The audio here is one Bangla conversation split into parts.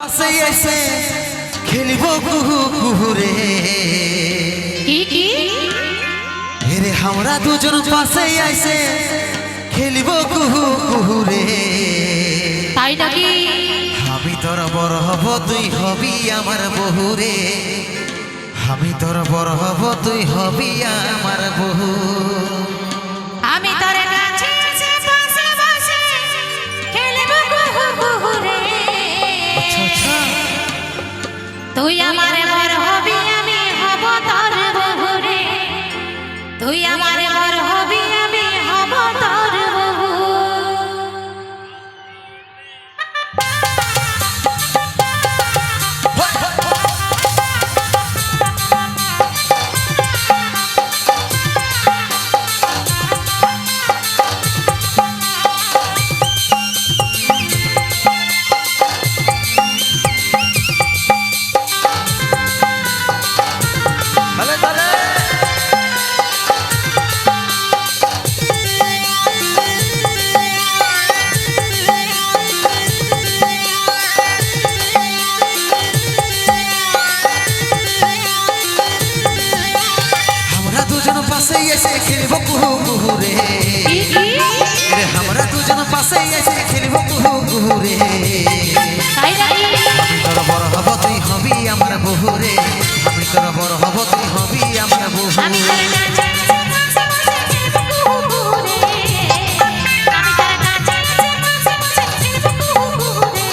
ऐसे खेलिबो कुहू कुहू रे की हेरे हमरा दुजन पासे ऐसे खेलिबो कुहू कुहू रे তাই নাকি আমি তোর বড় হব তুই হবি আমার বহু রে আমি তোর বড় হব তুই হবি আমার বহু আমি তোর কাছে এসে বসে বসে খেলব কুহু কুহু রে আচ্ছা আচ্ছা তুই আমার বর হবি আমি হব তোর বহু রে তুই আমার বর হবি আমি হব তোর বহু তালে তালে हमरा দুজন পাশে এসে খেলব কুহু কুহু রে রে हमरा দুজন পাশে এসে খেলব কুহু কুহু রে তাই নাকি আমি তোর বড় হব তুই হবি আমার বহু রে আমি তোর বড় হব তুই হবি আমার বহু আমি তোর কাছে এসে বসে বসে খেলব কুহু কুহু রে আমি তোর কাছে এসে বসে বসে খেলব কুহু কুহু রে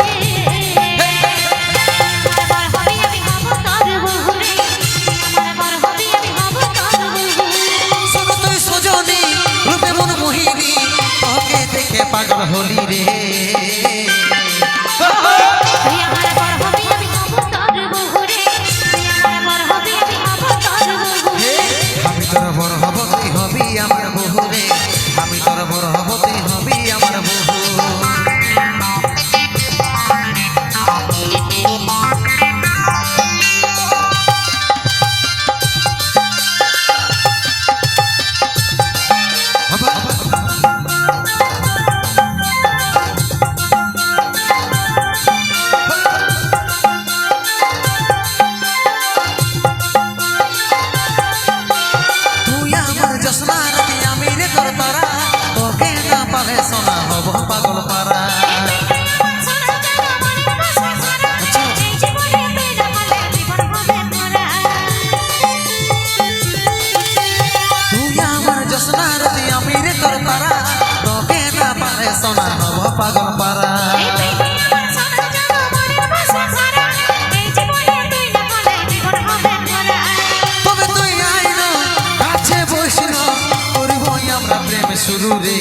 আমার বর হবি আমি হব তোর বহু রে আমার বর হবি আমি হব তোর বহু শোন তুই সজনী রূপে মন মোহিনী তোকে দেখে পাগল হলি রে তুই আমার বর হবি আমি হব তোর বহু রে তুই আমার বর হবি আমি হব তোর বহু আমি তোর বড় হব তুই হবি আমার বহু রে আমি তোর বড় হব তুই হবি আমার বহু তুই আমার জসনা রাতি আমি রে তোর তারা তোকে না পালে সোনা হব পাগল পারা তুই আমার জসনা রাতি আমি রে তোর তারা তোকে না পালে সোনা হব পাগল পারা তবে তুই আইন কাছে বসিন করব আমরা প্রেম শুরু রে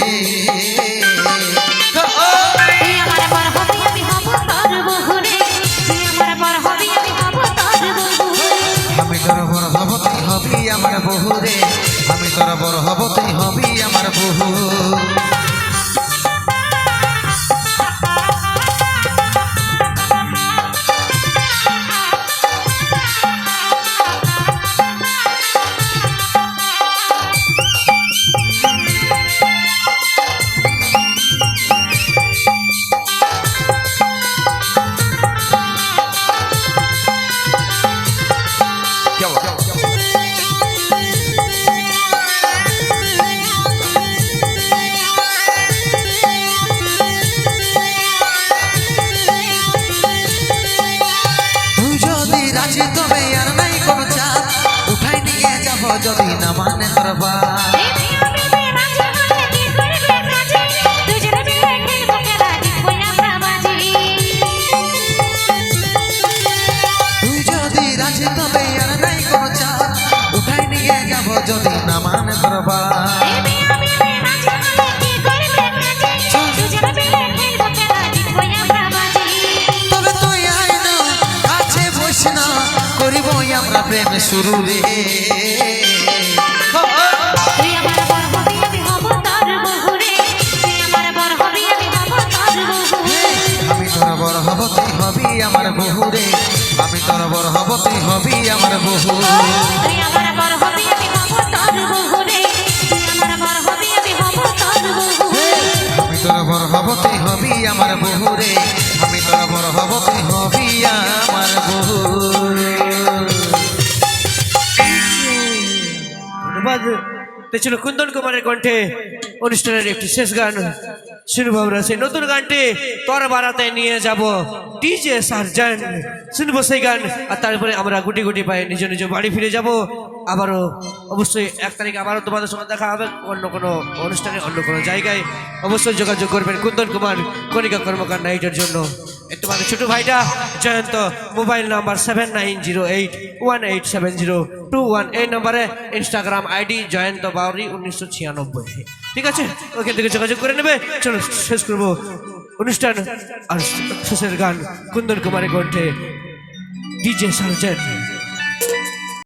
আমি তোর বড় হব তুই হবি আমার বহু রে আমি তোর বড় হব তুই হবি আমার বহু তুই যদি রাজি তবে আর নাই কোনো চাপ উঠাই নিয়ে যাব যদি না মানে তোর বাপ তুই যদি রাজি তবে আর নাই কোনো চাপ উঠাই নিয়ে যাব যদি না মানে তোর বাপ তবে তুই আইন কাছে বস না করিব আমরা প্রেম শুরু রে তুই আমার বর হবি আমি হব তোর বহু রে তুই আমার বর হবি আমি হব তোর বহু আমি তোর বড় হব তুই হবি আমার বহু রে আমি তোর বড় হব তুই হবি আমার বহু তুই আমার বর হবি আমি হব তোর বহু রে তুই আমার বর হবি আমি হব তোর বহু আমি তোর বড় হব তুই হবি আমার বহু রে আমি তোর বড় হব তুই হবি তে ছিল কুন্দন কুমারের কণ্ঠে অনুষ্ঠানের একটি শেষ গান শুনবো আমরা সেই নতুন গানটি তোর বারাতে নিয়ে যাব ডিজে সার্জন শুনবো সেই গান আর তারপরে আমরা গুটি গুটি পায়ে নিজ নিজ বাড়ি ফিরে যাব আবারও অবশ্যই 1 তারিখ আবারও তোমাদের সঙ্গে দেখা হবে অন্য কোনো অনুষ্ঠানে অন্য কোনো জায়গায় অবশ্যই যোগাযোগ করবেন কুন্দন কুমার কণিকা কর্মকার নাইটের জন্য তোমাদের ছোট ভাইটা জয়ন্ত মোবাইল নাম্বার 7908187021 এই নম্বরে ইনস্টাগ্রাম আইডি জয়ন্ত বাউরি 1996 ঠিক আছে ওখান থেকে যোগাযোগ করে নেবে চলো শেষ করবো অনুষ্ঠান আর শেষের গান কুন্দন কুমারের কণ্ঠে ডিজে সার্জন